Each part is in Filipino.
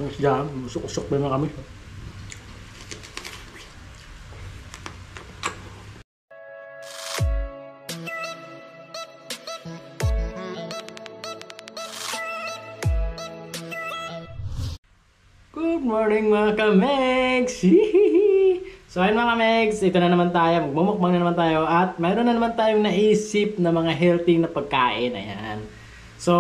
Tapos dyan, usok-usok pa naman kami. Good morning mga kamegs! So ayun mga kamegs, ito na naman tayo, magmumukbang na naman tayo at mayroon na naman tayong naisip na mga healthy na pagkain. Ayan. So,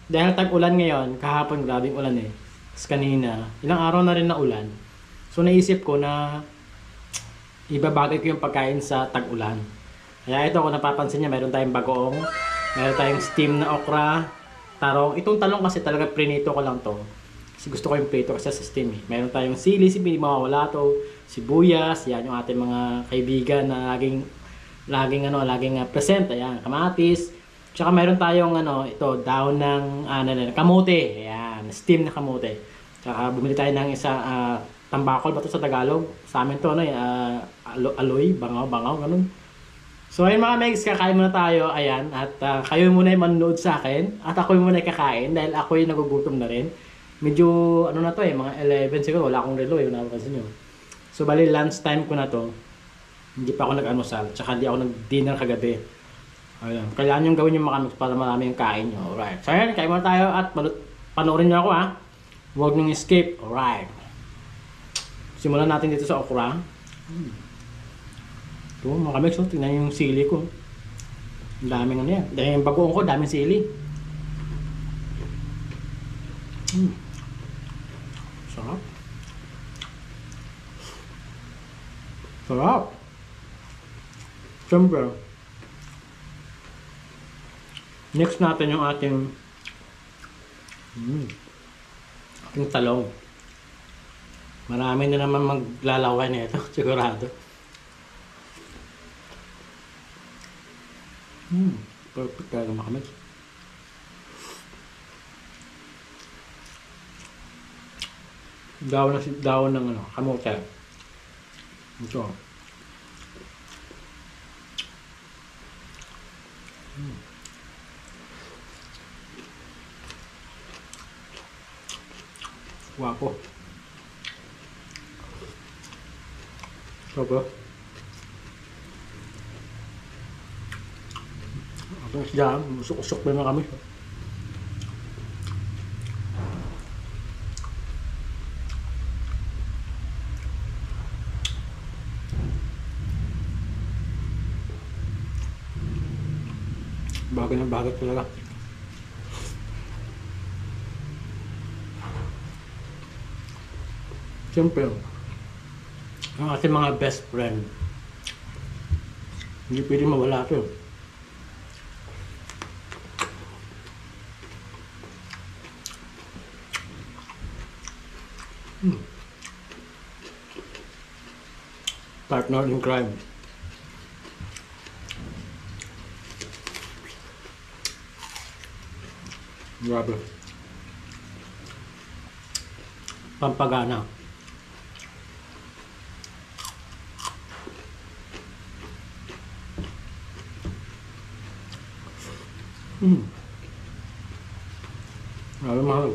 dahil tag-ulan ngayon, kahapon grabing ulan eh. Tapos kanina, ilang araw na rin na ulan. So naisip ko na ibabagay ko yung pagkain sa tag-ulan. Kaya ito, kung napapansin niya, mayroon tayong bagoong, mayroon tayong steam na okra, tarong. Itong talong kasi talaga prinito ko lang to. Kasi gusto ko yung prito kasi sa steam eh. Mayroon tayong sili, hindi mawawala to. Sibuyas, yan yung ating mga kaibigan na laging present. Ayan, kamatis. Tsaka mayroon tayong ito, daon ng kamote. Ayan, steam na kamote. Tsaka bumili tayo ng isa tambakol ba to sa Tagalog? Sa amin to aloy, bangaw, ganun. So ayun mga megs, kakain muna tayo. Ayan, at kayo muna yung manonood sa akin at ako muna yung kakain dahil ako yung nagugutom na rin. Medyo na to mga 11 siguro, wala akong relo yung napapansin nyo. So bali lunch time ko na to. Hindi pa ako nag-almusal, tsaka hindi ako nag-dinner kagabi. Ayun, kailangan yung gawin yung mga para marami yung kain nyo. Alright, so ayan, kain muna tayo at panoorin nyo ako Huwag nyo escape. Alright, simulan natin dito sa okra. Ito mga kamix, tingnan yung sili ko. Ang daming yan. Dahil yung bagoong ko, daming sili. Sarap. Sarap. Siyempre, next natin yung ating talong. Marami na naman maglalaway nito, sigurado. Perfect talaga mga kamix. Daon ng kamote. Ito. Wapo. Sobo. Tapos dyan, usok-usok pa naman kami. Bagay na bagay talaga. Siyempre, ang ating mga best friend, hindi pwede mawala ito. Partner in crime. Grabe. Pampagana. Grabe mahal.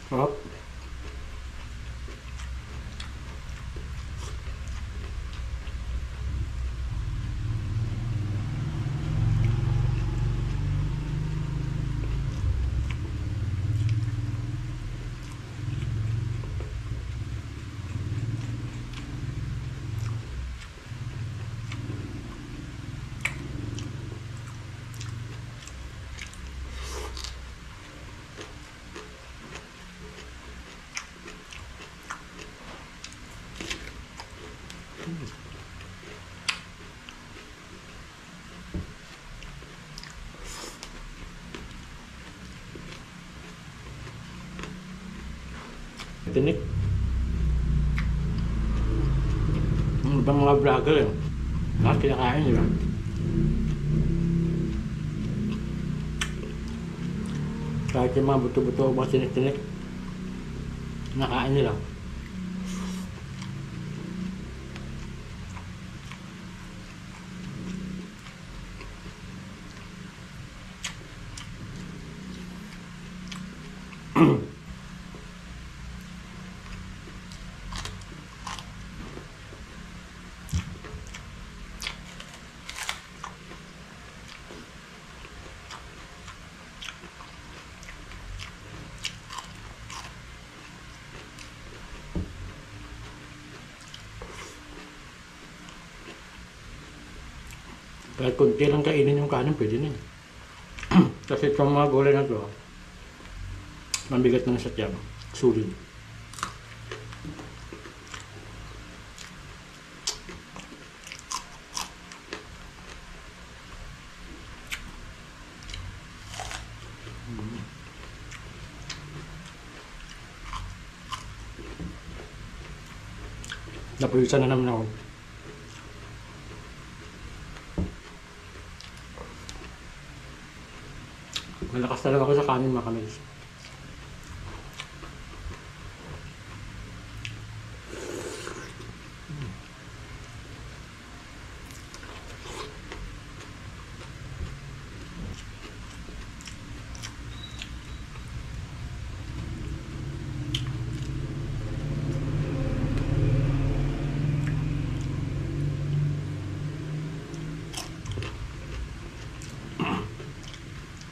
Sarap. Tinik. Yung ibang mga vlogger lahat kinakain nila. Kahit yung mga buto-buto o mga tinik-tinik, nakain nila. Kahit konti lang kainin yung kanin, pwede na. Kasi itong mga gulay na to, mabigat na sa tiyan. Sulit. Napulisan na naman ako. Malakas talaga ako sa kanin, mga kamilis.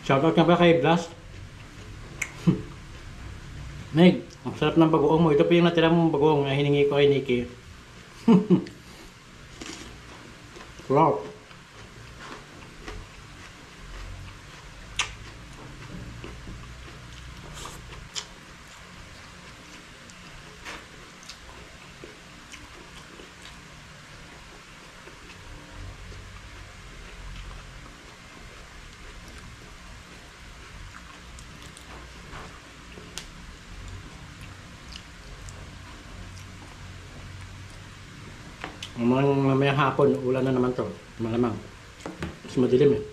Shoutout nga pala kay Blast. Meg, ang sarap ng bagoong mo. Ito pa yung natira mong bagoong na hiningi ko kay Nikki. Wow. Mamayang hapon, ulan na naman to. Malamang. Mas madilim eh.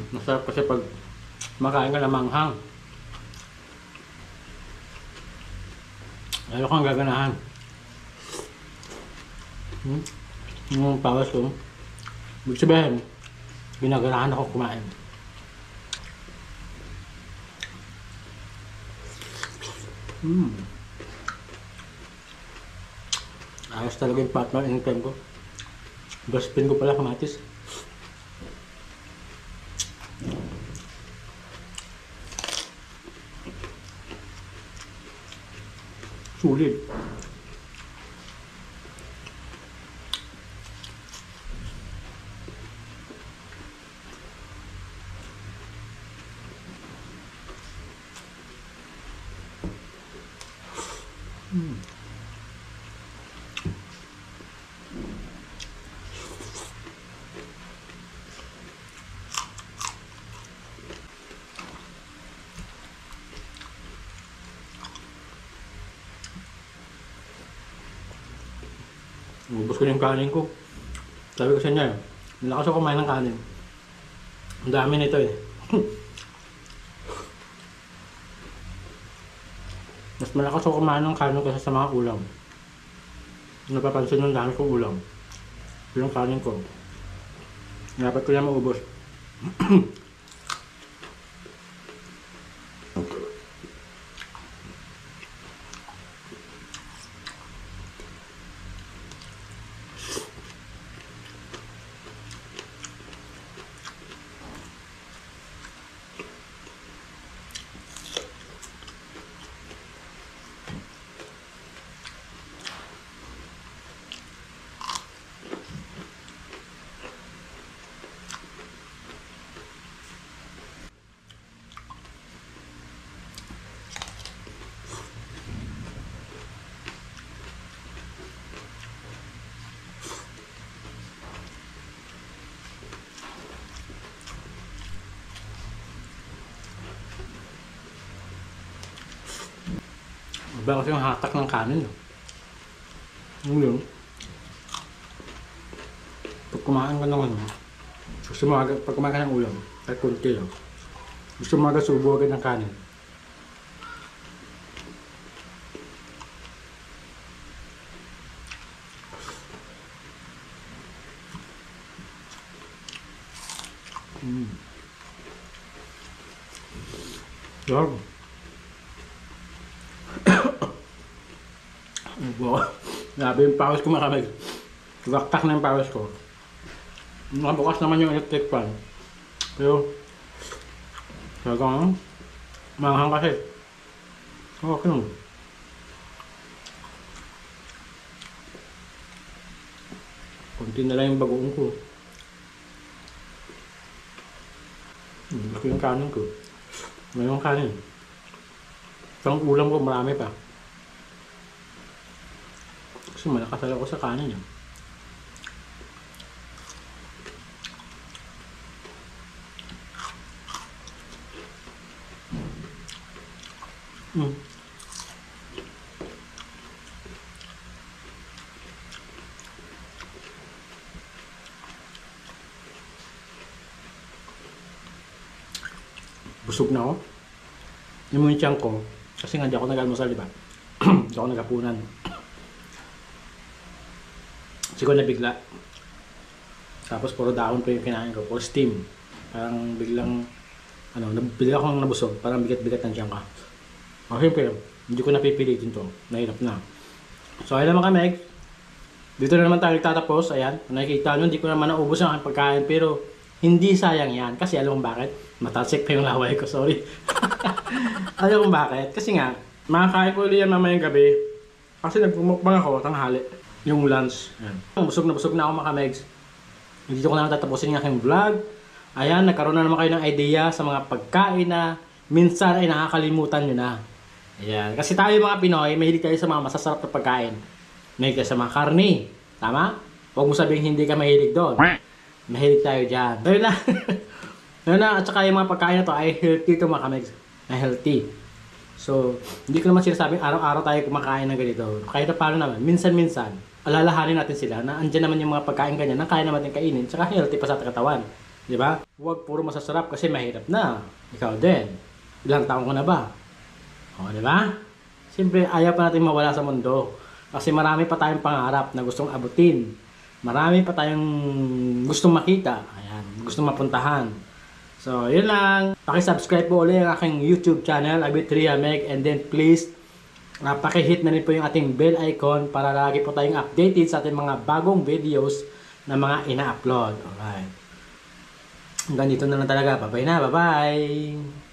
Masarap kasi pag makain ka ng manghang. Lalo kang gaganahan. Yung pawas ko. Ibig sabihin, ginaganahan ako kumain. Ayos talaga yung partner in crime ko. Gaspin ko pala kamatis. Sulit. Ubus ko yung kanin ko. Sabi ko sa inyo, malakas ako kumain ng kanin. Ang dami nito eh. Mas malakas ako kumain ng kanin kasi sa mga ulam. Napapansin yung dami ko ulam. Yung kanin ko. Dapat ko yan maubos. Iba kasi yung hatak ng kanin. Yung yun. Pag kumain ka ng ano, pag kumain ka ng ulam, kahit kunti lang. Gusto mo agad subo agad ng kanin. Sarap. Grabe yung pawis ko mga kamig. Waktak na yung pawis ko. Nakabukas naman yung electric fan. Pero talagang manghang kasi. Okay naman. Kunti na lang yung bagoong ko. Laki yung kanin ko. Mayroong kanin. Itong ulam ko marami pa. Kasi malakas ako sa kanin yun. Busog na ako. Yung mga tiyan ko, kasi nga di ako nag-almusal, di ba? Di ako nag-apunan. Siguro nabigla. Tapos puro dahon pa yung kinain ko, puro steam. Parang biglang, bigla akong nabusog, parang bigat-bigat ng tiyan ka. Siyempre, hindi ko napipilitin to. Nahirap na. So, ayun naman kami. Dito na naman tayo tatapos. Ayan, nakikita nyo, hindi ko naman naubos ang aking pagkain, pero hindi sayang yan. Kasi alam mo bakit? Matalsik pa yung laway ko, sorry. Alam mo bakit? Kasi nga, makakain ko ulit yan mamayang gabi. Kasi nagpumukbang ako, tanghali. Yung lunch. Ayan. Busog na ako mga kamegs. Dito ko na tatapusin yung aking vlog. Ayan, nagkaroon na naman kayo ng idea sa mga pagkain na minsan ay nakakalimutan nyo na. Ayan. Kasi tayo mga Pinoy, mahilig tayo sa mga masasarap na pagkain. Mahilig tayo sa mga karne. Tama? Huwag mo sabihin hindi ka mahilig doon. Mahilig tayo dyan. Ayun na. Ayun na. At saka yung mga pagkain na to ay healthy to mga kamegs. Na healthy. So, hindi ko naman sinasabing araw-araw tayo kumakain ng ganito. Kahit na paano naman, minsan-minsan, alalahanin natin sila na andyan naman yung mga pagkain ganyan na kaya naman natin kainin. Tsaka healthy pa sa katawan. Di ba? Huwag puro masasarap kasi mahirap na. Ikaw din. Ilang taon ko na ba? O, di ba? Siyempre, ayaw pa natin mawala sa mundo. Kasi marami pa tayong pangarap na gustong abutin. Marami pa tayong gustong makita. Ayan, gustong mapuntahan. So, yun lang. Paki-subscribe po ulit ang aking YouTube channel, Abit3Meg. And then, please, paki-hit na rin po yung ating bell icon para lagi po tayong updated sa ating mga bagong videos na mga ina-upload. Alright. Hanggang dito na lang talaga. Bye-bye na. Bye-bye.